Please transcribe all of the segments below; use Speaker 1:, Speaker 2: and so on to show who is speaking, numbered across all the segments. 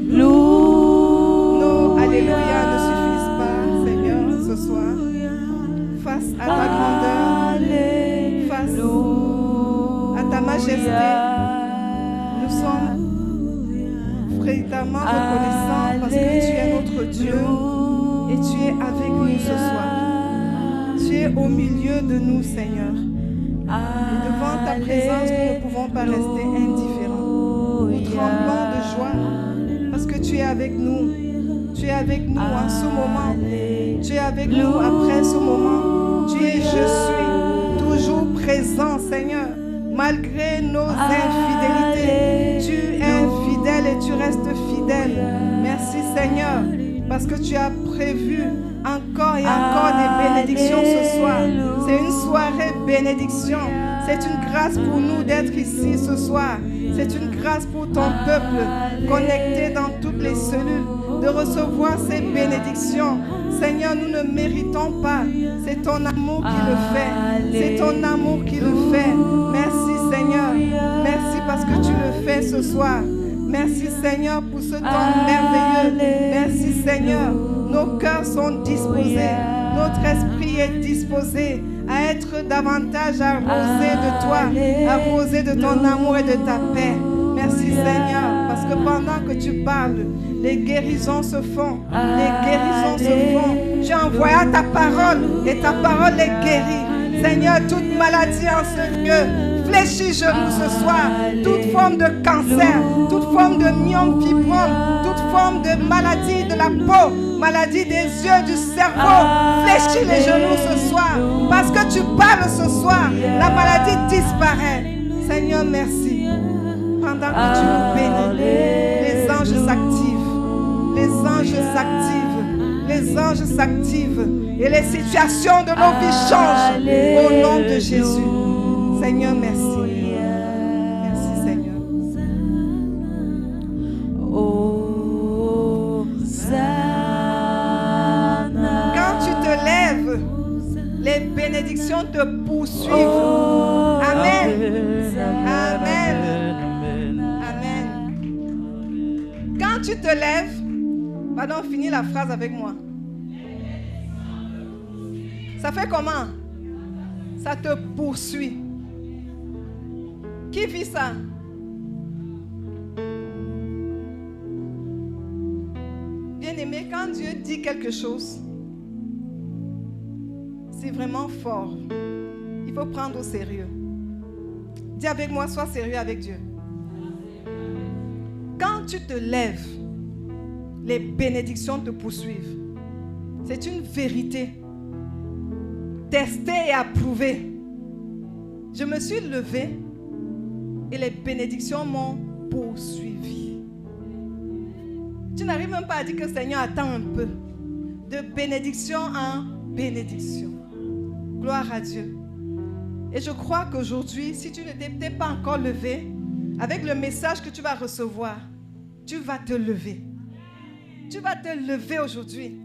Speaker 1: Nos alléluia ne suffisent pas, Seigneur, ce soir. Face à ta grandeur, face à ta majesté, nous sommes véritablement reconnaissants parce que tu es notre Dieu et tu es avec nous ce soir. Tu es au milieu de nous, Seigneur. Et devant ta présence, nous ne pouvons pas rester indifférents. Nous tremblons de joie parce que tu es avec nous. Tu es avec nous en ce moment. Tu es avec nous après ce moment. Tu es, je suis toujours présent, Seigneur. Malgré nos infidélités, tu es fidèle et tu restes fidèle. Merci, Seigneur, parce que tu as prévu encore et encore des bénédictions ce soir. C'est une soirée bénédiction. C'est une grâce pour nous d'être ici ce soir. C'est une grâce pour ton peuple connecté dans toutes les cellules de recevoir ces bénédictions. Seigneur, nous ne méritons pas. C'est ton amour qui le fait. C'est ton amour qui le fait. Merci, Seigneur. Merci parce que tu le fais ce soir. Merci, Seigneur, pour ce temps merveilleux. Merci, Seigneur. Nos cœurs sont disposés. Notre esprit est disposé à être davantage arrosé de toi, arrosé de ton amour et de ta paix. Merci, Seigneur, parce que pendant que tu parles, les guérisons se font. Les guérisons se font. Tu envoies ta parole et ta parole les guérit. Seigneur, toute maladie en ce lieu, fléchis genoux ce soir. Toute forme de cancer, toute forme de myome fibrome, toute forme de maladie de la peau, maladie des yeux, du cerveau, fléchis les genoux ce soir. Parce que tu parles ce soir, la maladie disparaît. Seigneur, merci. Pendant que tu nous bénis, les anges s'activent. Les anges s'activent. Les anges s'activent. Et les situations de nos vies changent au nom de Jésus. Seigneur, merci. Merci, Seigneur. Quand tu te lèves, les bénédictions te poursuivent. Amen. Amen. Amen. Quand tu te lèves, pardon, finis la phrase avec moi. Ça fait comment? Ça te poursuit. Qui vit ça? Bien-aimé, quand Dieu dit quelque chose, c'est vraiment fort. Il faut prendre au sérieux. Dis avec moi, sois sérieux avec Dieu. Quand tu te lèves, les bénédictions te poursuivent. C'est une vérité. Testée et approuvée. Je me suis levée et les bénédictions m'ont poursuivi. Tu n'arrives même pas à dire que Seigneur, attends un peu. De bénédiction en bénédiction. Gloire à Dieu. Et je crois qu'aujourd'hui, si tu ne t'es pas encore levé, avec le message que tu vas recevoir, tu vas te lever. Tu vas te lever aujourd'hui.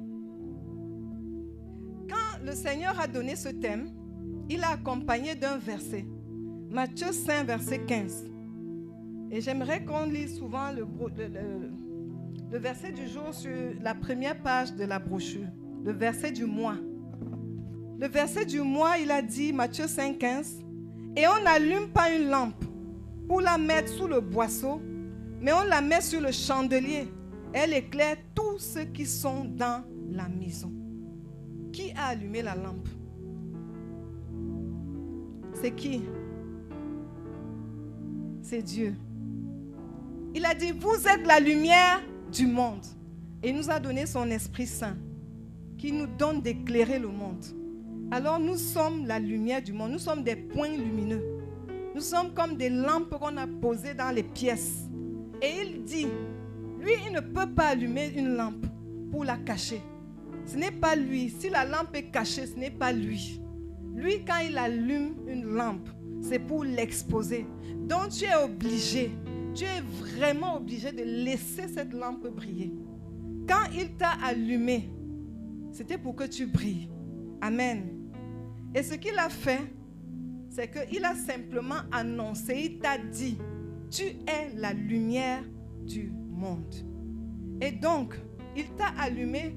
Speaker 1: Quand le Seigneur a donné ce thème, il a accompagné d'un verset. Matthieu 5, verset 15. Et j'aimerais qu'on lise souvent le verset du jour sur la première page de la brochure. Le verset du mois. Le verset du mois, il a dit, Matthieu 5, 15, « Et on n'allume pas une lampe pour la mettre sous le boisseau, mais on la met sur le chandelier. Elle éclaire tous ceux qui sont dans la maison. » Qui a allumé la lampe? C'est qui? C'est Dieu. Il a dit, vous êtes la lumière du monde. Et il nous a donné son Esprit Saint qui nous donne d'éclairer le monde. Alors nous sommes la lumière du monde. Nous sommes des points lumineux. Nous sommes comme des lampes qu'on a posées dans les pièces. Et il dit, lui, il ne peut pas allumer une lampe pour la cacher. Ce n'est pas lui. Si la lampe est cachée, ce n'est pas lui. Lui, quand il allume une lampe, c'est pour l'exposer. Donc tu es obligé, tu es vraiment obligé de laisser cette lampe briller. Quand il t'a allumé, c'était pour que tu brilles. Amen. Et ce qu'il a fait, c'est qu'il a simplement annoncé, il t'a dit, tu es la lumière du monde. monde. Et donc, il t'a allumé,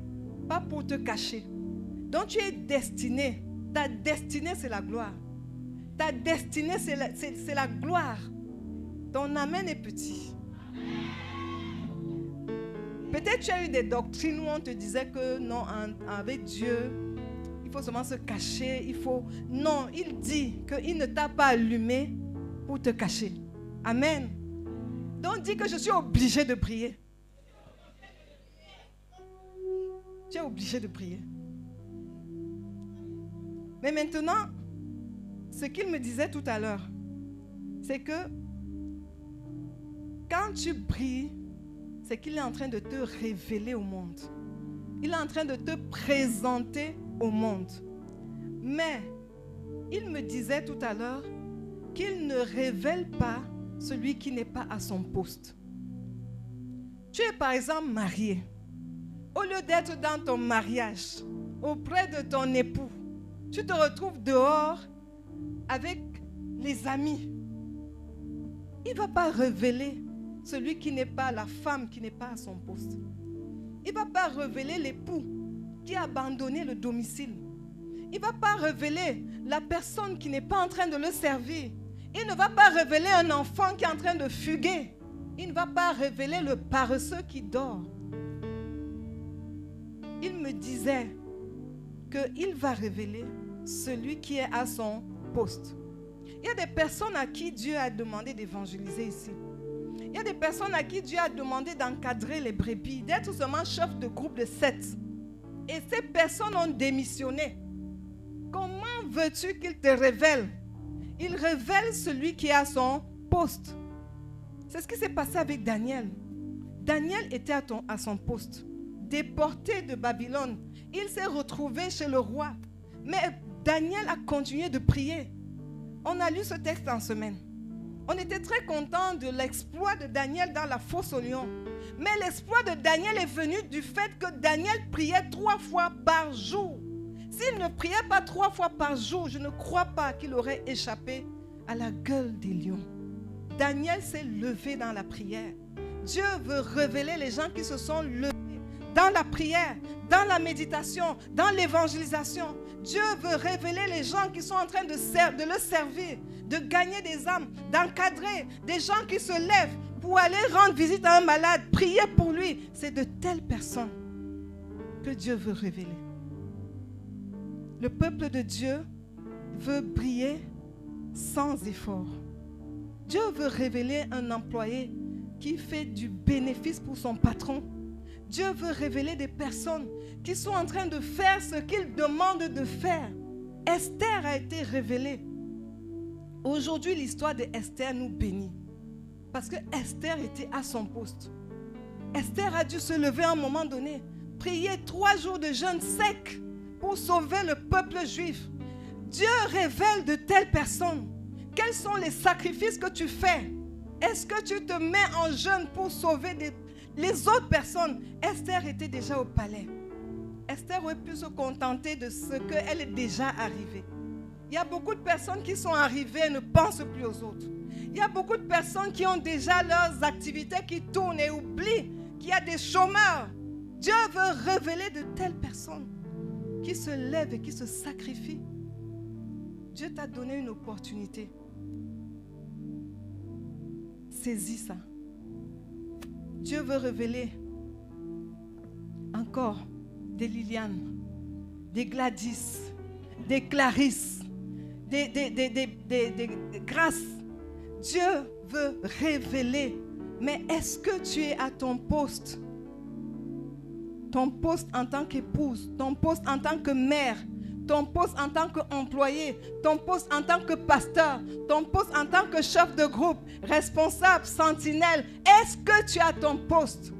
Speaker 1: pas pour te cacher. Donc tu es destiné. Ta destinée, c'est la gloire. Ta destinée, c'est la gloire. Ton amen est petit. Peut-être tu as eu des doctrines où on te disait que non, avec Dieu, il faut seulement se cacher. Non, il dit qu'il ne t'a pas allumé pour te cacher. Amen. Donc dis que je suis obligé de prier. Tu es obligé de prier. Mais maintenant, ce qu'il me disait tout à l'heure, c'est que quand tu pries, c'est qu'il est en train de te révéler au monde. Il est en train de te présenter au monde. Mais il me disait tout à l'heure qu'il ne révèle pas celui qui n'est pas à son poste. Tu es par exemple marié. Au lieu d'être dans ton mariage, auprès de ton époux, tu te retrouves dehors avec les amis. Il ne va pas révéler celui qui n'est pas, la femme qui n'est pas à son poste. Il ne va pas révéler l'époux qui a abandonné le domicile. Il ne va pas révéler la personne qui n'est pas en train de le servir. Il ne va pas révéler un enfant qui est en train de fuguer. Il ne va pas révéler le paresseux qui dort. Il me disait qu'il va révéler celui qui est à son poste. Il y a des personnes à qui Dieu a demandé d'évangéliser ici. Il y a des personnes à qui Dieu a demandé d'encadrer les brebis, d'être seulement chef de groupe de 7. Et ces personnes ont démissionné. Comment veux-tu qu'il te révèle? Il révèle celui qui est à son poste. C'est ce qui s'est passé avec Daniel. Daniel était à son poste. Déporté de Babylone, il s'est retrouvé chez le roi. Mais Daniel a continué de prier. On a lu ce texte en semaine. On était très contents de l'exploit de Daniel dans la fosse aux lions. Mais l'exploit de Daniel est venu du fait que Daniel priait 3 fois par jour. S'il ne priait pas 3 fois par jour, je ne crois pas qu'il aurait échappé à la gueule des lions. Daniel s'est levé dans la prière. Dieu veut révéler les gens qui se sont levés dans la prière, dans la méditation, dans l'évangélisation. Dieu veut révéler les gens qui sont en train de le servir, de gagner des âmes, d'encadrer des gens qui se lèvent pour aller rendre visite à un malade, prier pour lui. C'est de telles personnes que Dieu veut révéler. Le peuple de Dieu veut briller sans effort. Dieu veut révéler un employé qui fait du bénéfice pour son patron. Dieu veut révéler des personnes qui sont en train de faire ce qu'il demande de faire. Esther a été révélée. Aujourd'hui, l'histoire d'Esther nous bénit. Parce que Esther était à son poste. Esther a dû se lever à un moment donné, prier 3 jours de jeûne sec pour sauver le peuple juif. Dieu révèle de telles personnes. Quels sont les sacrifices que tu fais? Est-ce que tu te mets en jeûne pour sauver les autres personnes? Esther était déjà au palais. Esther aurait pu se contenter de ce qu'elle est déjà arrivée. Il y a beaucoup de personnes qui sont arrivées et ne pensent plus aux autres. Il y a beaucoup de personnes qui ont déjà leurs activités qui tournent et oublient qu'il y a des chômeurs. Dieu veut révéler de telles personnes qui se lèvent et qui se sacrifient. Dieu t'a donné une opportunité. Saisis ça. Dieu veut révéler encore des Liliane, des Gladys, des Clarisse, des Grâces. Dieu veut révéler. Mais est-ce que tu es à ton poste? Ton poste en tant qu'épouse, ton poste en tant que mère, ton poste en tant qu'employé, ton poste en tant que pasteur, ton poste en tant que chef de groupe, responsable, sentinelle. Est-ce que tu as ton poste?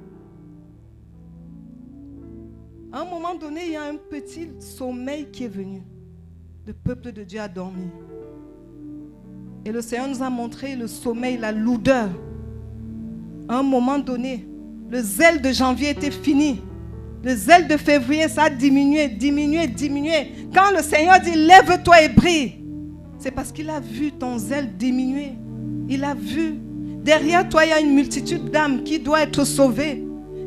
Speaker 1: À un moment donné, il y a un petit sommeil qui est venu. Le peuple de Dieu a dormi. Et le Seigneur nous a montré le sommeil, la lourdeur. À un moment donné, le zèle de janvier était fini. Le zèle de février, ça a diminué. Quand le Seigneur dit, lève-toi et brille, c'est parce qu'il a vu ton zèle diminuer. Il a vu Derrière toi, il y a une multitude d'âmes qui doivent être sauvées.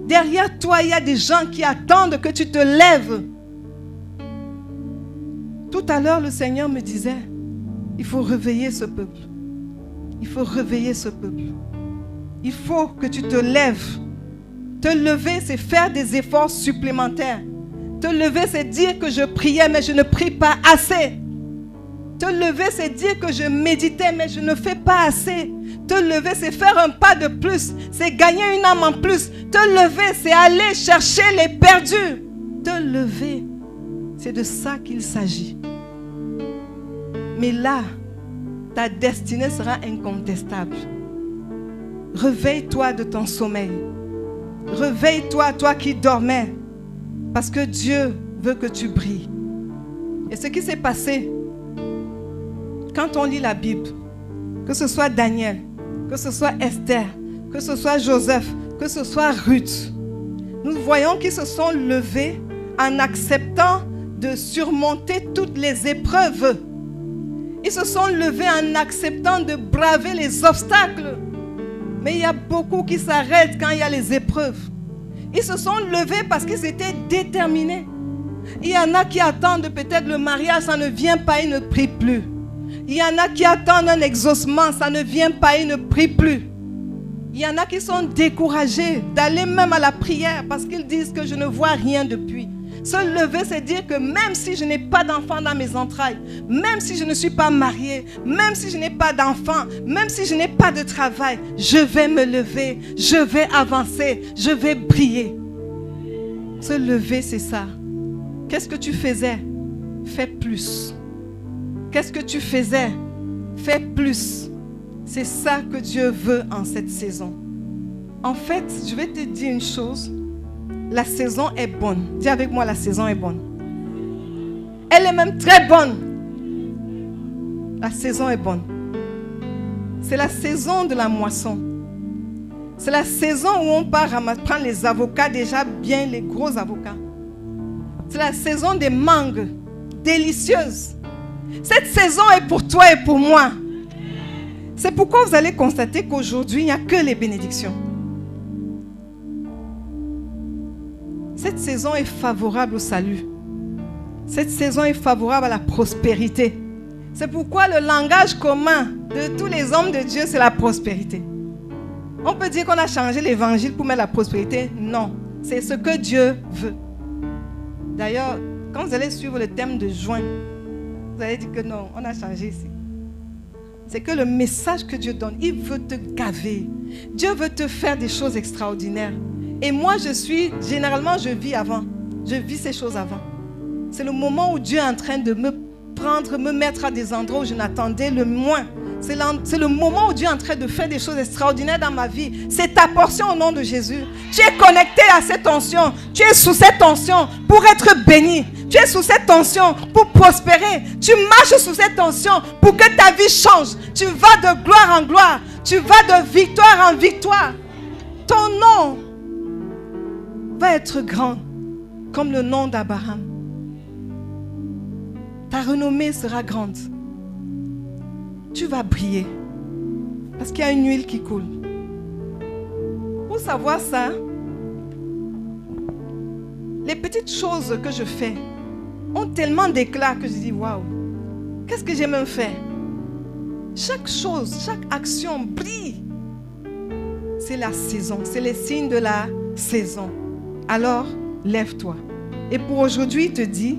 Speaker 1: Derrière toi, il y a des gens qui attendent que tu te lèves. Tout à l'heure, le Seigneur me disait, il faut réveiller ce peuple. Il faut réveiller ce peuple. Il faut que tu te lèves. Te lever, c'est faire des efforts supplémentaires. Te lever, c'est dire que je priais, mais je ne prie pas assez. Te lever, c'est dire que je méditais, mais je ne fais pas assez. Te lever, c'est faire un pas de plus. C'est gagner une âme en plus. Te lever, c'est aller chercher les perdus. Te lever, c'est de ça qu'il s'agit. Mais là, ta destinée sera incontestable. Réveille-toi de ton sommeil. Réveille-toi, toi qui dormais. Parce que Dieu veut que tu brilles. Et ce qui s'est passé, quand on lit la Bible, que ce soit Daniel, que ce soit Esther, que ce soit Joseph, que ce soit Ruth, nous voyons qu'ils se sont levés en acceptant de surmonter toutes les épreuves. Ils se sont levés en acceptant de braver les obstacles. Mais il y a beaucoup qui s'arrêtent quand il y a les épreuves. Ils se sont levés parce qu'ils étaient déterminés. Il y en a qui attendent peut-être le mariage, ça ne vient pas, ils ne prient plus. Il y en a qui attendent un exaucement, ça ne vient pas, ils ne prient plus. Il y en a qui sont découragés d'aller même à la prière parce qu'ils disent que je ne vois rien depuis. Se lever, c'est dire que même si je n'ai pas d'enfant dans mes entrailles, même si je ne suis pas mariée, même si je n'ai pas d'enfant, même si je n'ai pas de travail, je vais me lever, je vais avancer, je vais briller. Se lever, c'est ça. Qu'est-ce que tu faisais? Fais plus. Qu'est-ce que tu faisais? Fais plus. C'est ça que Dieu veut en cette saison. En fait, je vais te dire une chose. La saison est bonne. Dis avec moi, la saison est bonne. Elle est même très bonne. La saison est bonne. C'est la saison de la moisson. C'est la saison où on part prendre les avocats, déjà bien les gros avocats. C'est la saison des mangues délicieuses. Cette saison est pour toi et pour moi. C'est pourquoi vous allez constater qu'aujourd'hui, il n'y a que les bénédictions. Cette saison est favorable au salut. Cette saison est favorable à la prospérité. C'est pourquoi le langage commun de tous les hommes de Dieu, c'est la prospérité. On peut dire qu'on a changé l'évangile pour mettre la prospérité. Non, c'est ce que Dieu veut. D'ailleurs, quand vous allez suivre le thème de juin, vous allez dire que non, on a changé ici. C'est que le message que Dieu donne, il veut te gaver. Dieu veut te faire des choses extraordinaires. Et moi, généralement, je vis avant. Je vis ces choses avant. C'est le moment où Dieu est en train de me prendre, me mettre à des endroits où je n'attendais le moins. C'est le moment où Dieu est en train de faire des choses extraordinaires dans ma vie. C'est ta portion au nom de Jésus. Tu es connecté à cette onction. Tu es sous cette onction pour être béni. Tu es sous cette onction pour prospérer. Tu marches sous cette onction pour que ta vie change. Tu vas de gloire en gloire. Tu vas de victoire en victoire. Ton nom va être grand comme le nom d'Abraham. Ta renommée sera grande. Tu vas briller parce qu'il y a une huile qui coule. Pour savoir ça, les petites choses que je fais ont tellement d'éclat que je dis waouh, qu'est-ce que j'ai même fait? Chaque chose, chaque action brille. C'est la saison, c'est les signes de la saison. Alors, lève-toi. Et pour aujourd'hui, il te dit,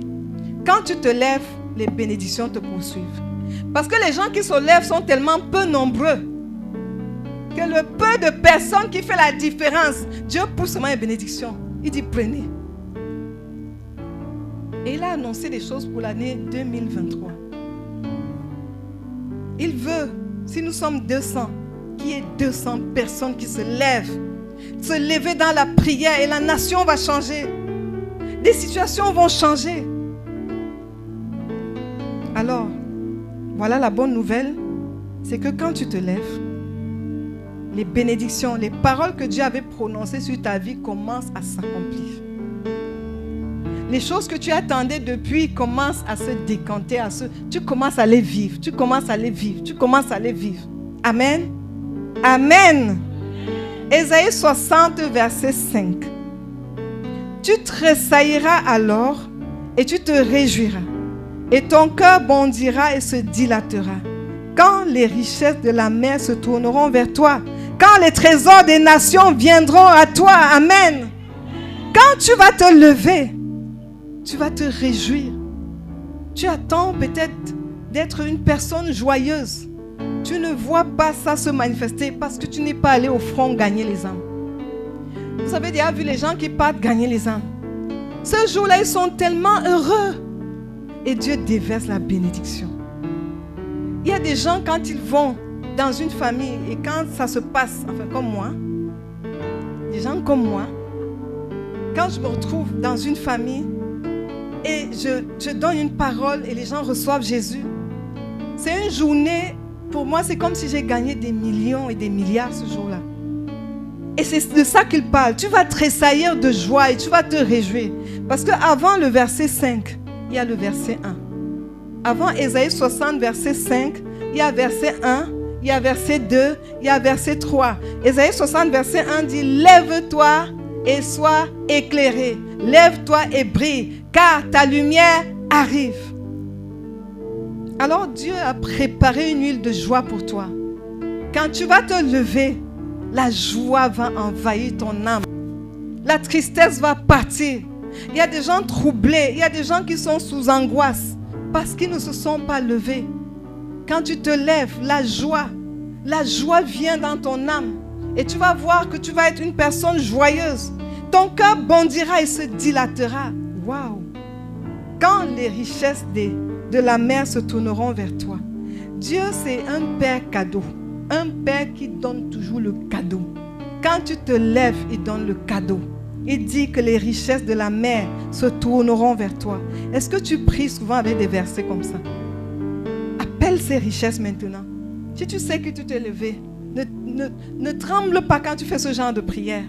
Speaker 1: quand tu te lèves, les bénédictions te poursuivent. Parce que les gens qui se lèvent sont tellement peu nombreux que le peu de personnes qui fait la différence, Dieu pousse seulement les bénédictions. Il dit, prenez. Et il a annoncé des choses pour l'année 2023. Il veut, si nous sommes 200, qu'il y ait 200 personnes qui se lèvent. Se lever dans la prière et la nation va changer. Des situations vont changer. Alors, voilà la bonne nouvelle, c'est que quand tu te lèves, les bénédictions, les paroles que Dieu avait prononcées sur ta vie commencent à s'accomplir. Les choses que tu attendais depuis commencent à se décanter, tu commences à les vivre, tu commences à les vivre, tu commences à les vivre. Amen. Amen. Ésaïe 60, verset 5. Tu tressailleras alors et tu te réjouiras, et ton cœur bondira et se dilatera. Quand les richesses de la mer se tourneront vers toi, quand les trésors des nations viendront à toi. Amen. Quand tu vas te lever, tu vas te réjouir. Tu attends peut-être d'être une personne joyeuse. Tu ne vois pas ça se manifester parce que tu n'es pas allé au front gagner les âmes. Vous avez déjà vu les gens qui partent gagner les âmes. Ce jour-là, ils sont tellement heureux. Et Dieu déverse la bénédiction. Il y a des gens, quand ils vont dans une famille et quand ça se passe, enfin comme moi, des gens comme moi, quand je me retrouve dans une famille et je donne une parole et les gens reçoivent Jésus, c'est une journée, pour moi, c'est comme si j'ai gagné des millions et des milliards ce jour-là. Et c'est de ça qu'il parle. Tu vas tressaillir de joie et tu vas te réjouir. Parce qu'avant le verset 5, il y a le verset 1. Avant Ésaïe 60, verset 5, il y a verset 1, il y a verset 2, il y a verset 3. Ésaïe 60, verset 1 dit « Lève-toi et sois éclairé. Lève-toi et brille, car ta lumière arrive. » Alors Dieu a préparé une huile de joie pour toi. Quand tu vas te lever, la joie va envahir ton âme. La tristesse va partir. Il y a des gens troublés, il y a des gens qui sont sous angoisse parce qu'ils ne se sont pas levés. Quand tu te lèves, la joie vient dans ton âme. Et tu vas voir que tu vas être une personne joyeuse. Ton cœur bondira et se dilatera. Waouh! Quand les richesses de la mer se tourneront vers toi. Dieu, c'est un père cadeau. Un père qui donne toujours le cadeau. Quand tu te lèves, il donne le cadeau. Il dit que les richesses de la mer se tourneront vers toi. Est-ce que tu pries souvent avec des versets comme ça? Appelle ces richesses maintenant. Si tu sais que tu t'es levé, ne tremble pas quand tu fais ce genre de prière.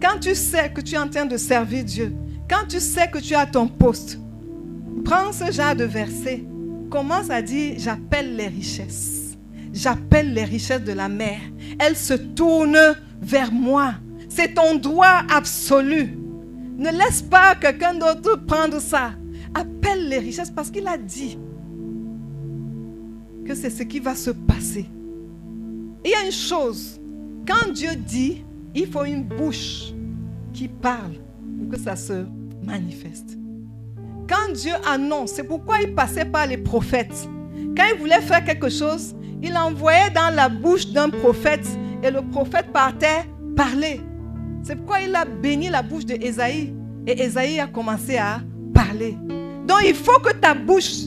Speaker 1: Quand tu sais que tu es en train de servir Dieu, quand tu sais que tu as ton poste, prends ce genre de verset. Commence à dire, j'appelle les richesses. J'appelle les richesses de la mer. Elles se tournent vers moi. C'est ton droit absolu. Ne laisse pas quelqu'un d'autre prendre ça. Appelle les richesses parce qu'il a dit que c'est ce qui va se passer. Et il y a une chose. Quand Dieu dit, il faut une bouche qui parle pour que ça se manifeste. Quand Dieu annonce, c'est pourquoi il passait par les prophètes. Quand il voulait faire quelque chose, il envoyait dans la bouche d'un prophète et le prophète partait parler. C'est pourquoi il a béni la bouche d'Ésaïe et Ésaïe a commencé à parler. Donc il faut que ta bouche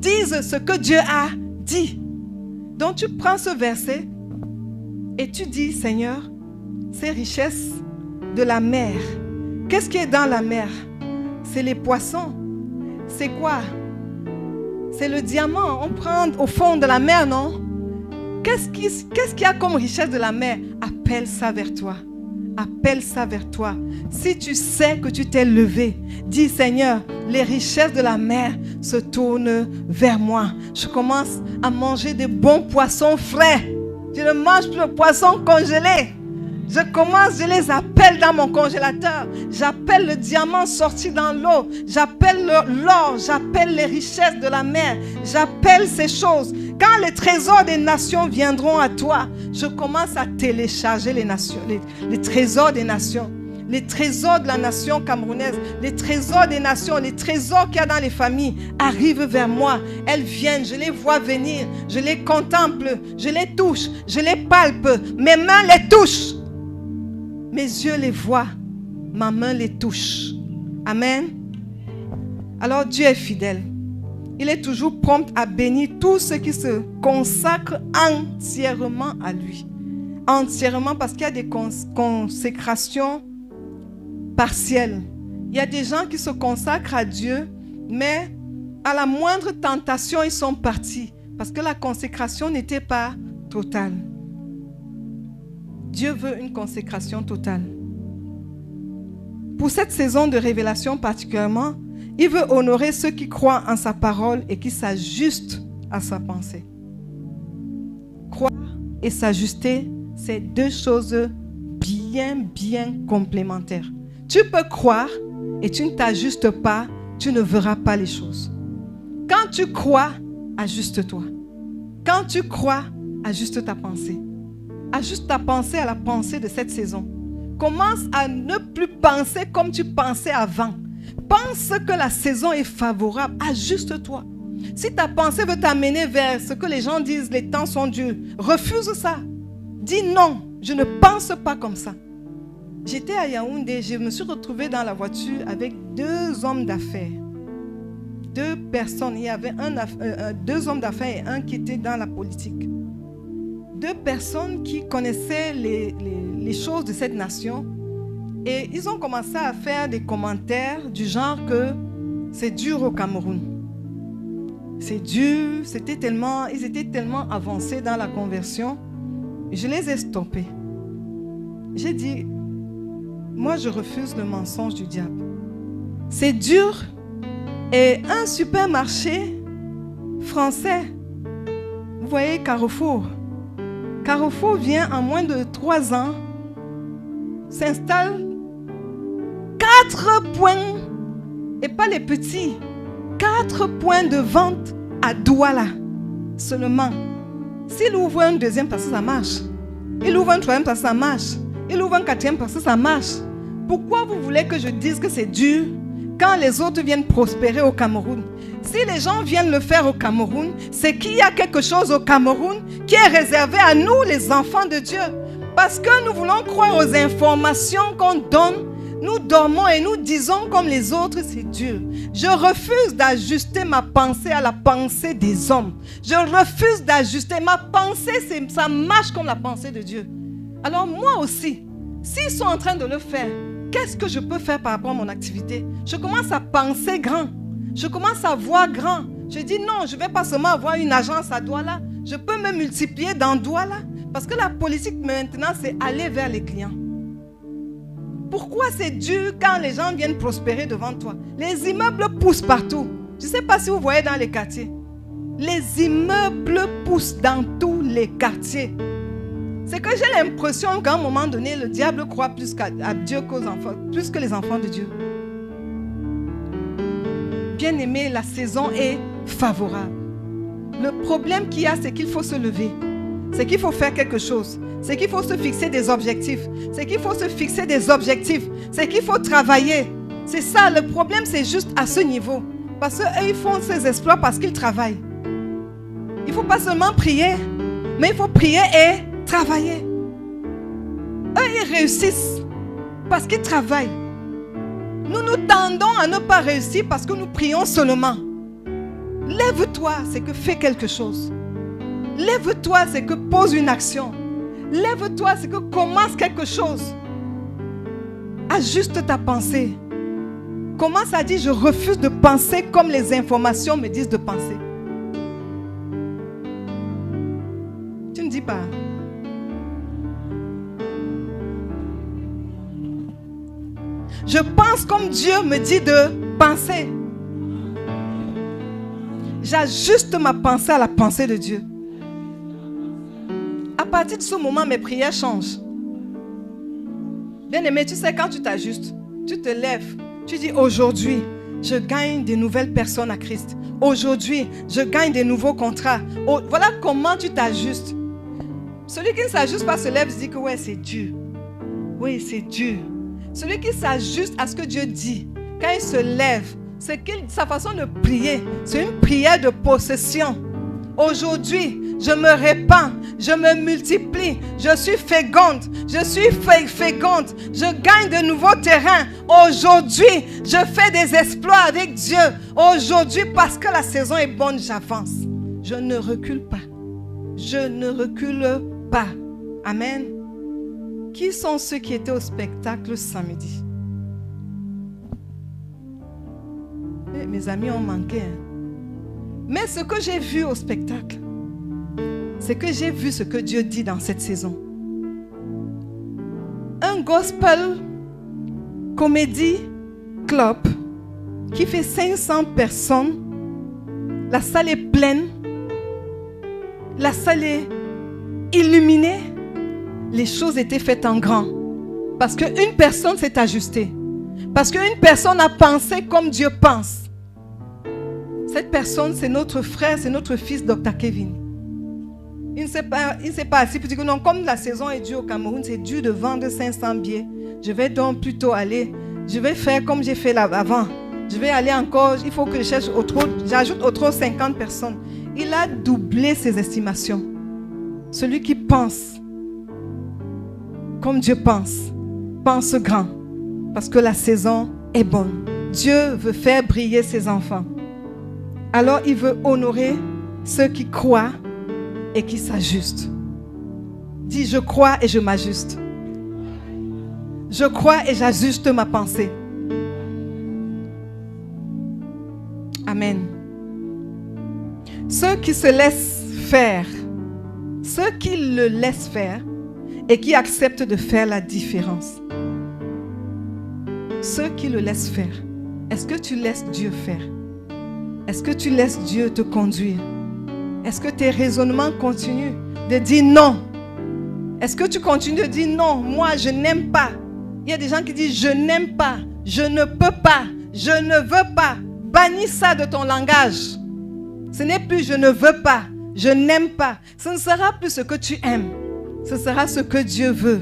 Speaker 1: dise ce que Dieu a dit. Donc tu prends ce verset et tu dis, Seigneur, ces richesses de la mer, qu'est-ce qui est dans la mer? C'est les poissons. C'est quoi? C'est le diamant. On prend au fond de la mer, non? Qu'est-ce qu'il y a comme richesse de la mer? Appelle ça vers toi. Appelle ça vers toi. Si tu sais que tu t'es levé, dis Seigneur, les richesses de la mer se tournent vers moi. Je commence à manger des bons poissons frais. Je ne mange plus de poissons congelés. Je les appelle dans mon congélateur. J'appelle le diamant sorti dans l'eau. J'appelle l'or. J'appelle les richesses de la mer. J'appelle ces choses. Quand les trésors des nations viendront à toi, je commence à télécharger les nations, les trésors des nations. Les trésors de la nation camerounaise, les trésors des nations, les trésors qu'il y a dans les familles arrivent vers moi. Elles viennent, je les vois venir, je les contemple, je les touche, je les palpe. Mes mains les touchent. Mes yeux les voient, ma main les touche. Amen. Alors Dieu est fidèle. Il est toujours prompt à bénir tous ceux qui se consacrent entièrement à lui. Entièrement parce qu'il y a des consécrations partielles. Il y a des gens qui se consacrent à Dieu, mais à la moindre tentation, ils sont partis. Parce que la consécration n'était pas totale. Dieu veut une consécration totale. Pour cette saison de révélation particulièrement, il veut honorer ceux qui croient en sa parole et qui s'ajustent à sa pensée. Croire et s'ajuster, c'est deux choses bien complémentaires. Tu peux croire et tu ne t'ajustes pas, tu ne verras pas les choses. Quand tu crois, ajuste-toi. Quand tu crois, ajuste ta pensée. Ajuste ta pensée à la pensée de cette saison. Commence à ne plus penser comme tu pensais avant. Pense que la saison est favorable. Ajuste-toi. Si ta pensée veut t'amener vers ce que les gens disent, les temps sont durs, refuse ça. Dis non, je ne pense pas comme ça. J'étais à Yaoundé, je me suis retrouvée dans la voiture avec deux hommes d'affaires. Deux personnes, il y avait deux hommes d'affaires et un qui était dans la politique. Deux personnes qui connaissaient les choses de cette nation et ils ont commencé à faire des commentaires du genre que c'est dur au Cameroun. C'est dur, ils étaient tellement avancés dans la conversion. Je les ai stoppés. J'ai dit, moi je refuse le mensonge du diable. C'est dur. Et un supermarché français, vous voyez Carrefour. Carrefour vient en moins de 3 ans, s'installe 4 points, et pas les petits, 4 points de vente à Douala seulement. S'il ouvre un deuxième parce que ça marche, il ouvre un troisième parce que ça marche, il ouvre un quatrième parce que ça marche. Pourquoi vous voulez que je dise que c'est dur quand les autres viennent prospérer au Cameroun? Si les gens viennent le faire au Cameroun, c'est qu'il y a quelque chose au Cameroun qui est réservé à nous, les enfants de Dieu. Parce que nous voulons croire aux informations qu'on donne, nous dormons et nous disons comme les autres, c'est dur. Je refuse d'ajuster ma pensée à la pensée des hommes. Je refuse d'ajuster ma pensée, ça marche comme la pensée de Dieu. Alors moi aussi, s'ils sont en train de le faire, qu'est-ce que je peux faire par rapport à mon activité? Je commence à penser grand. Je commence à voir grand. Je dis non, je ne vais pas seulement avoir une agence à Douala. Je peux me multiplier dans Douala. Parce que la politique maintenant, c'est aller vers les clients. Pourquoi c'est dur quand les gens viennent prospérer devant toi? Les immeubles poussent partout. Je ne sais pas si vous voyez dans les quartiers. Les immeubles poussent dans tous les quartiers. C'est que j'ai l'impression qu'à un moment donné, le diable croit plus à Dieu qu'aux enfants, plus que les enfants de Dieu. Bien-aimé, la saison est favorable. Le problème qu'il y a, c'est qu'il faut se lever. C'est qu'il faut faire quelque chose. C'est qu'il faut se fixer des objectifs. C'est qu'il faut se fixer des objectifs. C'est qu'il faut travailler. C'est ça, le problème, c'est juste à ce niveau. Parce qu'eux, ils font ces exploits parce qu'ils travaillent. Il ne faut pas seulement prier, mais il faut prier et travailler. Eux, ils réussissent parce qu'ils travaillent. Nous nous tendons à ne pas réussir parce que nous prions seulement. Lève-toi, c'est que fais quelque chose. Lève-toi, c'est que pose une action. Lève-toi, c'est que commence quelque chose. Ajuste ta pensée. Commence à dire, je refuse de penser comme les informations me disent de penser. Tu ne dis pas. Je pense comme Dieu me dit de penser. J'ajuste ma pensée à la pensée de Dieu. À partir de ce moment, mes prières changent. Bien-aimé, tu sais, quand tu t'ajustes, tu te lèves, tu dis aujourd'hui, je gagne de nouvelles personnes à Christ. Aujourd'hui, je gagne de nouveaux contrats. Oh, voilà comment tu t'ajustes. Celui qui ne s'ajuste pas se lève et dit que ouais, c'est dur. Oui, c'est dur. Celui qui s'ajuste à ce que Dieu dit, quand il se lève, sa façon de prier, c'est une prière de possession. Aujourd'hui, je me répands, je me multiplie, je suis féconde, je gagne de nouveaux terrains. Aujourd'hui, je fais des exploits avec Dieu. Aujourd'hui, parce que la saison est bonne, j'avance. Je ne recule pas. Je ne recule pas. Amen. Qui sont ceux qui étaient au spectacle samedi? Mes amis ont manqué. Mais ce que j'ai vu au spectacle, c'est que j'ai vu ce que Dieu dit dans cette saison. Un gospel comédie club qui fait 500 personnes. La salle est pleine. La salle est illuminée. les choses étaient faites en grand. Parce qu'une personne s'est ajustée. Parce qu'une personne a pensé comme Dieu pense. Cette personne, c'est notre frère, c'est notre fils, Dr. Kevin. Il ne s'est pas assis pour dire que non, comme la saison est due au Cameroun, c'est dur de vendre 500 billets. Je vais donc plutôt aller, je vais faire comme j'ai fait avant. Je vais aller encore, il faut que je cherche j'ajoute autre 50 personnes. Il a doublé ses estimations. Celui qui pense comme Dieu pense grand. Parce que la saison est bonne. Dieu veut faire briller ses enfants. Alors il veut honorer ceux qui croient et qui s'ajustent. Dis, je crois et je m'ajuste. Je crois et j'ajuste ma pensée. Amen. Ceux qui se laissent faire, ceux qui le laissent faire et qui acceptent de faire la différence. Ceux qui le laissent faire. Est-ce que tu laisses Dieu faire? Est-ce que tu laisses Dieu te conduire? Est-ce que tes raisonnements continuent de dire non? Est-ce que tu continues de dire non? Moi, je n'aime pas. Il y a des gens qui disent je n'aime pas, je ne peux pas, je ne veux pas. Bannis ça de ton langage. Ce n'est plus je ne veux pas, je n'aime pas. Ce ne sera plus ce que tu aimes. Ce sera ce que Dieu veut.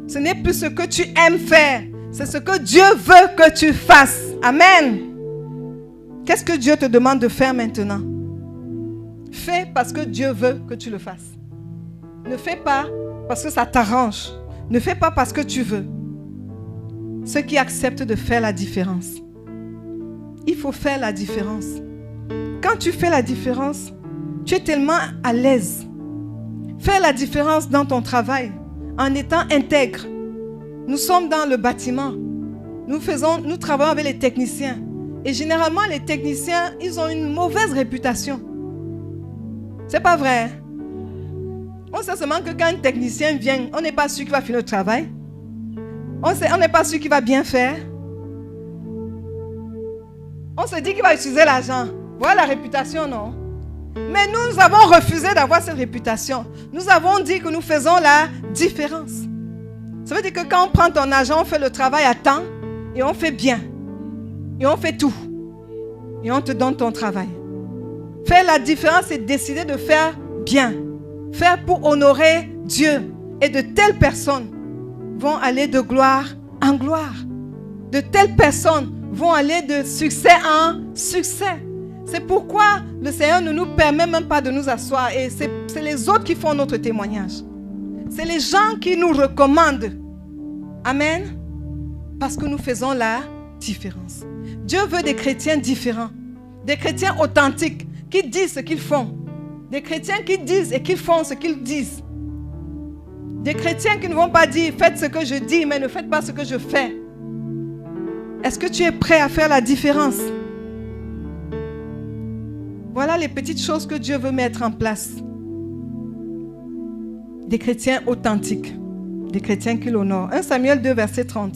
Speaker 1: Ce n'est plus ce que tu aimes faire. C'est ce que Dieu veut que tu fasses. Amen. Qu'est-ce que Dieu te demande de faire maintenant? Fais parce que Dieu veut que tu le fasses. Ne fais pas parce que ça t'arrange. Ne fais pas parce que tu veux. Ceux qui acceptent de faire la différence. Il faut faire la différence. Quand tu fais la différence, tu es tellement à l'aise. Fais la différence dans ton travail en étant intègre. Nous sommes dans le bâtiment. Nous travaillons avec les techniciens. Et généralement, les techniciens, ils ont une mauvaise réputation. C'est pas vrai. On sait seulement que quand un technicien vient, on n'est pas sûr qu'il va finir le travail. On n'est pas sûr qu'il va bien faire. On se dit qu'il va utiliser l'argent. Voilà la réputation, non? Mais nous avons refusé d'avoir cette réputation. Nous avons dit que nous faisons la différence. Ça veut dire que quand on prend ton argent, on fait le travail à temps et on fait bien. Et on fait tout. Et on te donne ton travail. Faire la différence, c'est décider de faire bien. Faire pour honorer Dieu. Et de telles personnes vont aller de gloire en gloire. De telles personnes vont aller de succès en succès. C'est pourquoi le Seigneur ne nous permet même pas de nous asseoir. Et c'est les autres qui font notre témoignage. C'est les gens qui nous recommandent. Amen. Parce que nous faisons la différence. Dieu veut des chrétiens différents. Des chrétiens authentiques qui disent ce qu'ils font. Des chrétiens qui disent et qui font ce qu'ils disent. Des chrétiens qui ne vont pas dire faites ce que je dis mais ne faites pas ce que je fais. Est-ce que tu es prêt à faire la différence? Voilà les petites choses que Dieu veut mettre en place. Des chrétiens authentiques. Des chrétiens qui l'honorent. 1 Samuel 2, verset 30.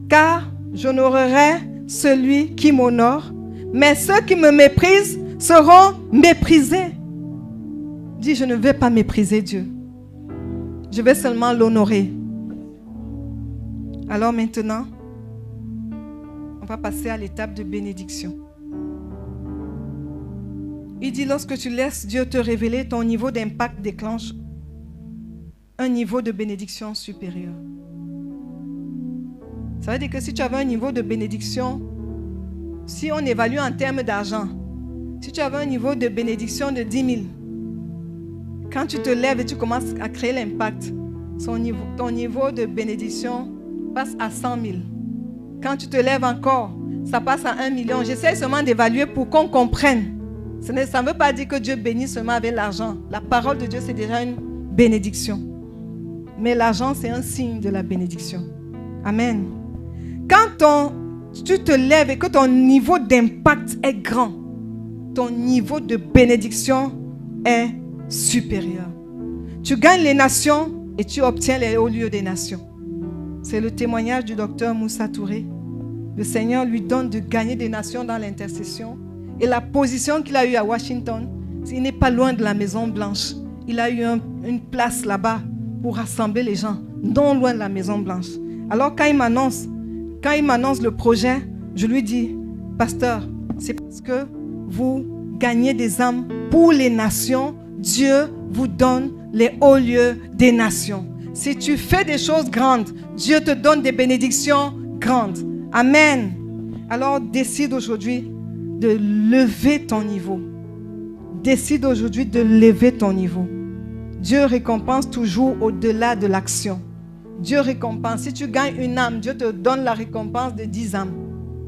Speaker 1: Car j'honorerai celui qui m'honore, mais ceux qui me méprisent seront méprisés. Dis, je ne vais pas mépriser Dieu. Je vais seulement l'honorer. Alors maintenant, on va passer à l'étape de bénédiction. Il dit, lorsque tu laisses Dieu te révéler, ton niveau d'impact déclenche un niveau de bénédiction supérieur. Ça veut dire que si tu avais un niveau de bénédiction, si on évalue en termes d'argent, si tu avais un niveau de bénédiction de 10 000, quand tu te lèves et tu commences à créer l'impact, ton niveau de bénédiction passe à 100 000. Quand tu te lèves encore, ça passe à 1 million. J'essaie seulement d'évaluer pour qu'on comprenne. Ça ne veut pas dire que Dieu bénit seulement avec l'argent. La parole de Dieu, c'est déjà une bénédiction. Mais l'argent, c'est un signe de la bénédiction. Amen. Quand tu te lèves et que ton niveau d'impact est grand, ton niveau de bénédiction est supérieur. Tu gagnes les nations et tu obtiens les hauts lieux des nations. C'est le témoignage du docteur Moussa Touré. Le Seigneur lui donne de gagner des nations dans l'intercession. Et la position qu'il a eue à Washington, il n'est pas loin de la Maison Blanche. Il a eu une place là-bas pour rassembler les gens, non loin de la Maison Blanche. Alors quand il m'annonce le projet, je lui dis, pasteur, c'est parce que vous gagnez des âmes pour les nations, Dieu vous donne les hauts lieux des nations. Si tu fais des choses grandes, Dieu te donne des bénédictions grandes. Amen. Alors décide aujourd'hui de lever ton niveau. Décide aujourd'hui de lever ton niveau. Dieu récompense toujours au-delà de l'action. Dieu récompense. Si tu gagnes une âme, Dieu te donne la récompense de 10 âmes.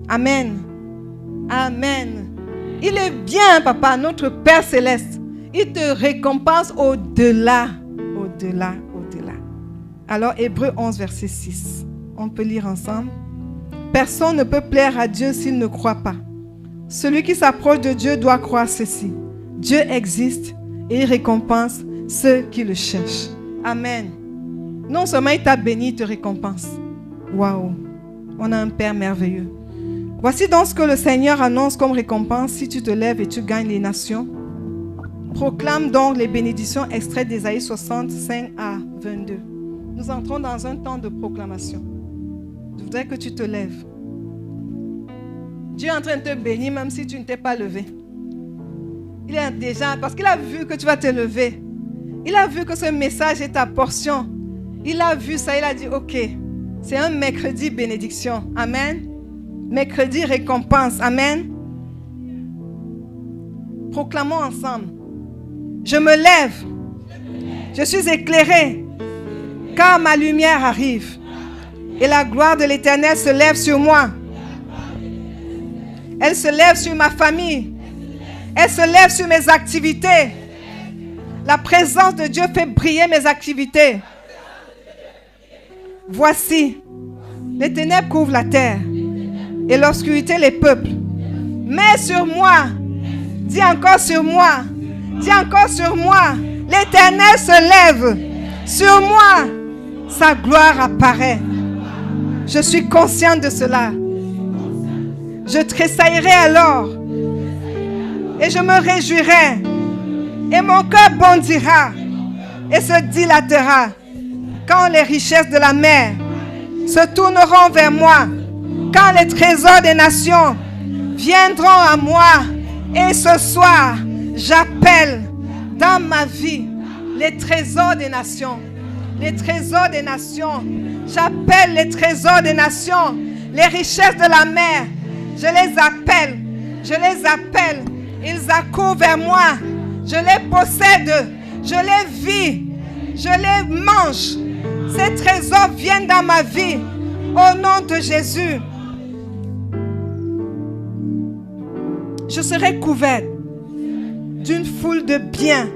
Speaker 1: Amen. Amen. Il est bien, papa, notre Père Céleste. Il te récompense au-delà, au-delà, au-delà. Alors, Hébreux 11, verset 6. On peut lire ensemble. Personne ne peut plaire à Dieu s'il ne croit pas. Celui qui s'approche de Dieu doit croire ceci. Dieu existe et il récompense ceux qui le cherchent. Amen. Non seulement il t'a béni, il te récompense. Waouh. On a un Père merveilleux. Voici donc ce que le Seigneur annonce comme récompense si tu te lèves et tu gagnes les nations. Proclame donc les bénédictions extraites d'Ésaïe 65 à 22. Nous entrons dans un temps de proclamation. Je voudrais que tu te lèves. Dieu est en train de te bénir même si tu ne t'es pas levé. Il est déjà, parce qu'il a vu que tu vas te lever. Il a vu que ce message est ta portion. Il a vu ça, il a dit, ok, c'est un mercredi bénédiction. Amen. Mercredi récompense. Amen. Proclamons ensemble. Je me lève. Je suis éclairé, car ma lumière arrive. Et la gloire de l'Éternel se lève sur moi. Elle se lève sur ma famille. Elle se lève sur mes activités. La présence de Dieu fait briller mes activités. Voici, les ténèbres couvrent la terre et l'obscurité les peuples. Mais sur moi, dis encore sur moi, dis encore sur moi, l'Éternel se lève. Sur moi, sa gloire apparaît. Je suis consciente de cela. Je tressaillerai alors et je me réjouirai et mon cœur bondira et se dilatera quand les richesses de la mer se tourneront vers moi, quand les trésors des nations viendront à moi. Et ce soir, j'appelle dans ma vie les trésors des nations. Les trésors des nations. J'appelle les trésors des nations. Les richesses de la mer. Je les appelle. Je les appelle. Ils accourent vers moi. Je les possède. Je les vis. Je les mange. Ces trésors viennent dans ma vie. Au nom de Jésus. Je serai couvert d'une foule de biens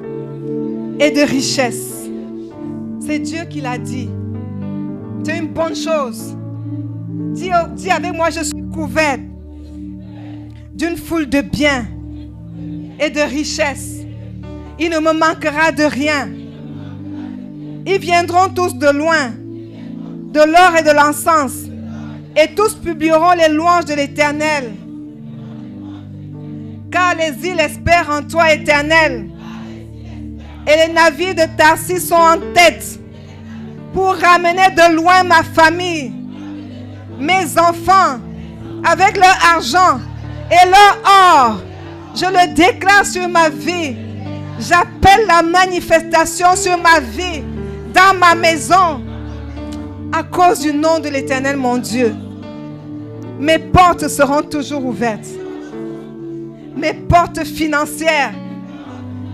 Speaker 1: et de richesses. C'est Dieu qui l'a dit. C'est une bonne chose. Dis avec moi, je suis couvert d'une foule de biens et de richesses. Il ne me manquera de rien. Ils viendront tous de loin, de l'or et de l'encens, et tous publieront les louanges de l'Éternel. Car les îles espèrent en toi, Éternel, et les navires de Tarsis sont en tête pour ramener de loin ma famille, mes enfants, avec leur argent et leur or. Je le déclare sur ma vie. J'appelle la manifestation sur ma vie, dans ma maison, à cause du nom de l'Éternel, mon Dieu. Mes portes seront toujours ouvertes. Mes portes financières,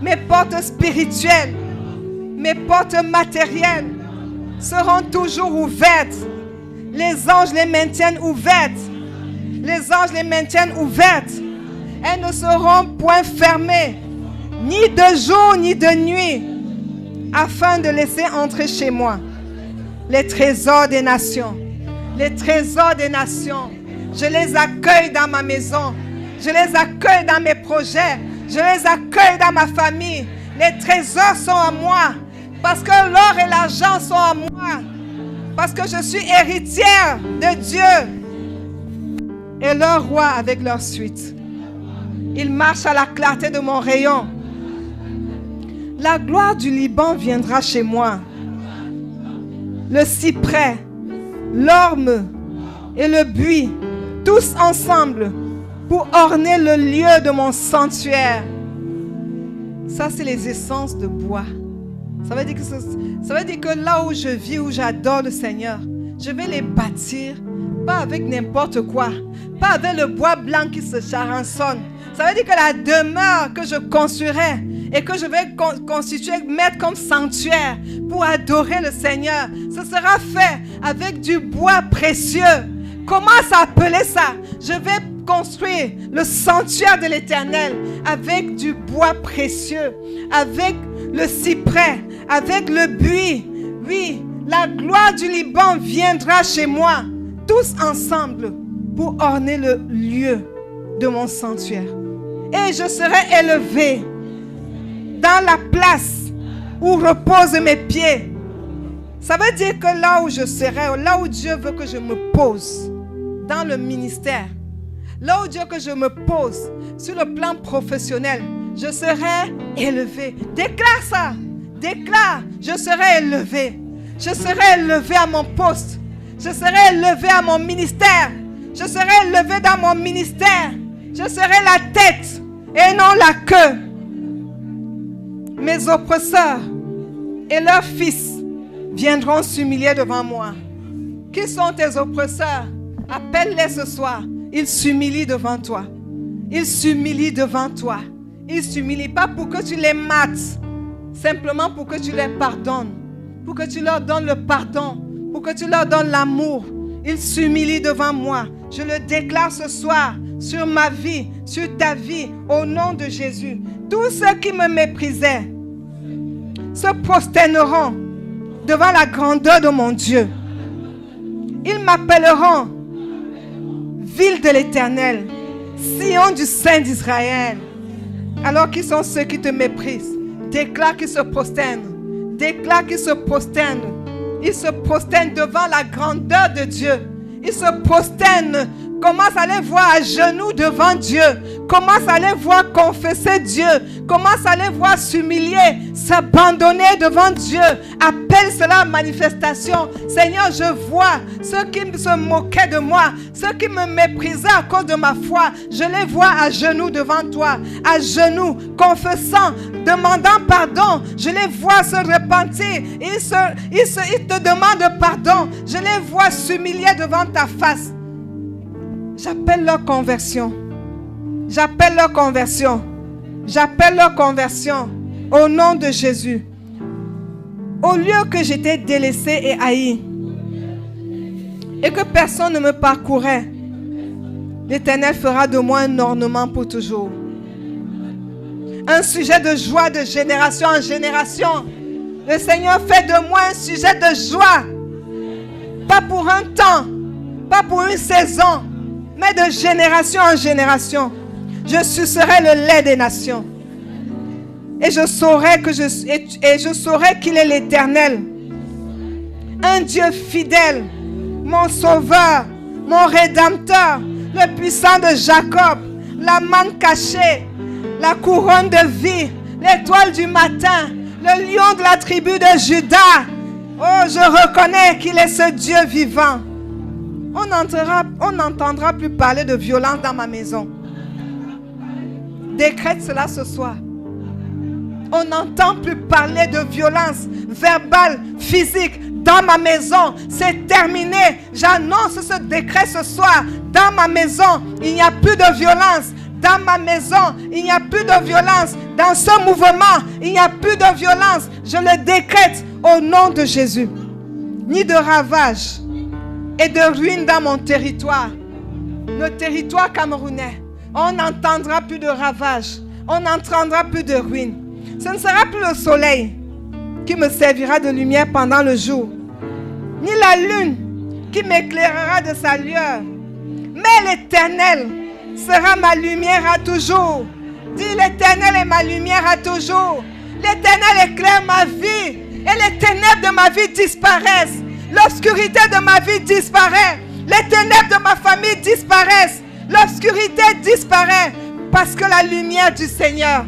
Speaker 1: mes portes spirituelles, mes portes matérielles seront toujours ouvertes. Les anges les maintiennent ouvertes. Les anges les maintiennent ouvertes. Elles ne seront point fermées, ni de jour ni de nuit, afin de laisser entrer chez moi les trésors des nations. Les trésors des nations, je les accueille dans ma maison. Je les accueille dans mes projets. Je les accueille dans ma famille. Les trésors sont à moi. Parce que l'or et l'argent sont à moi. Parce que je suis héritière de Dieu. Et leur roi avec leur suite. Ils marchent à la clarté de mon rayon. La gloire du Liban viendra chez moi. le cyprès, l'orme et le buis, tous ensemble, pour orner le lieu de mon sanctuaire. Ça, c'est les essences de bois. Ça veut dire que là où je vis, où j'adore le Seigneur, je vais les bâtir, pas avec n'importe quoi, pas avec le bois blanc qui se charançonne. Ça veut dire que la demeure que je construirai et que je vais constituer, mettre comme sanctuaire pour adorer le Seigneur, ce sera fait avec du bois précieux. Comment s'appeler ça? Je vais construire le sanctuaire de l'Éternel avec du bois précieux, avec le cyprès, avec le buis. Oui, la gloire du Liban viendra chez moi, tous ensemble, pour orner le lieu de mon sanctuaire. Et je serai élevé dans la place où reposent mes pieds. Ça veut dire que là où je serai, là où Dieu veut que je me pose, dans le ministère, là où Dieu veut que je me pose, sur le plan professionnel, je serai élevé. Déclare ça. Déclare, je serai élevé. Je serai élevé à mon poste. Je serai élevé à mon ministère. Je serai élevé dans mon ministère. Je serai la tête et non la queue. Mes oppresseurs et leurs fils viendront s'humilier devant moi. Qui sont tes oppresseurs? Appelle-les ce soir. Ils s'humilient devant toi. Ils s'humilient devant toi. Ils s'humilient pas pour que tu les mates, simplement pour que tu les pardonnes, pour que tu leur donnes le pardon, pour que tu leur donnes l'amour. Ils s'humilient devant moi. Je le déclare ce soir sur ma vie, sur ta vie, au nom de Jésus. Tous ceux qui me méprisaient se prosterneront devant la grandeur de mon Dieu. Ils m'appelleront ville de l'Éternel, Sion du Saint d'Israël. Alors qui sont ceux qui te méprisent? Déclare qu'ils se prosternent. Déclare qu'ils se prosternent. Ils se prosternent devant la grandeur de Dieu. Ils se prosternent. Commence à les voir à genoux devant Dieu. Commence à les voir confesser Dieu. Commence à les voir s'humilier, s'abandonner devant Dieu. Appelle cela manifestation. Seigneur, je vois ceux qui se moquaient de moi, ceux qui me méprisaient à cause de ma foi. Je les vois à genoux devant toi, à genoux, confessant, demandant pardon. Je les vois se repentir. Ils te demandent pardon. Je les vois s'humilier devant ta face. J'appelle leur conversion. J'appelle leur conversion. J'appelle leur conversion au nom de Jésus. Au lieu que j'étais délaissé et haï et que personne ne me parcourait, l'Éternel fera de moi un ornement pour toujours. Un sujet de joie de génération en génération. Le Seigneur fait de moi un sujet de joie. Pas pour un temps, pas pour une saison, mais de génération en génération. Je sucerai le lait des nations. Et je saurai qu'il est l'Éternel. Un Dieu fidèle, mon sauveur, mon rédempteur, le puissant de Jacob, la manne cachée, la couronne de vie, l'étoile du matin, le lion de la tribu de Juda. Oh, je reconnais qu'il est ce Dieu vivant. On n'entendra plus parler de violence dans ma maison. Décrète cela ce soir. On n'entend plus parler de violence verbale, physique dans ma maison. C'est terminé. J'annonce ce décret ce soir. Dans ma maison, il n'y a plus de violence. Dans ma maison, il n'y a plus de violence. Dans ce mouvement, il n'y a plus de violence. Je le décrète au nom de Jésus. Ni de ravage et de ruines dans mon territoire. Le territoire camerounais. On n'entendra plus de ravages. On n'entendra plus de ruines. Ce ne sera plus le soleil qui me servira de lumière pendant le jour, ni la lune qui m'éclairera de sa lueur. Mais l'Éternel sera ma lumière à toujours. Dis, l'Éternel est ma lumière à toujours. L'Éternel éclaire ma vie et les ténèbres de ma vie disparaissent. L'obscurité de ma vie disparaît. Les ténèbres de ma famille disparaissent. L'obscurité disparaît parce que la lumière du Seigneur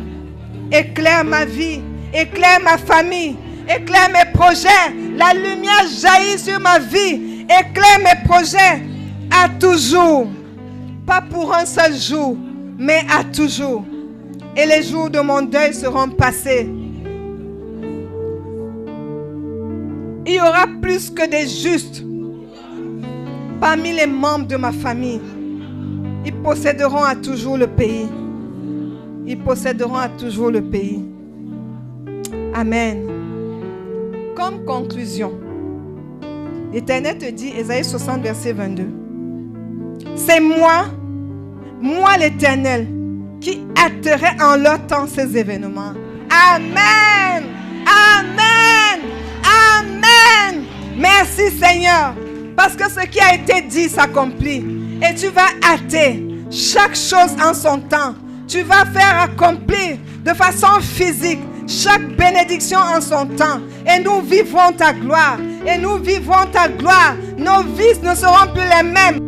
Speaker 1: éclaire ma vie, éclaire ma famille, Éclaire mes projets. La lumière jaillit sur ma vie. Éclaire mes projets à toujours. Pas pour un seul jour, mais à toujours. Et les jours de mon deuil seront passés. Il y aura plus que des justes parmi les membres de ma famille. Ils posséderont à toujours le pays. Ils posséderont à toujours le pays. Amen. Comme conclusion, l'Éternel te dit, Ésaïe 60, verset 22. C'est moi l'Éternel, qui hâterai en leur temps ces événements. Amen. Amen. Amen. Merci Seigneur. Parce que ce qui a été dit s'accomplit. Et tu vas hâter chaque chose en son temps. Tu vas faire accomplir de façon physique chaque bénédiction en son temps. Et nous vivrons ta gloire. Et nous vivrons ta gloire. Nos vies ne seront plus les mêmes.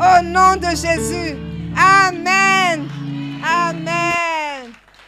Speaker 1: Au nom de Jésus. Amen. Amen.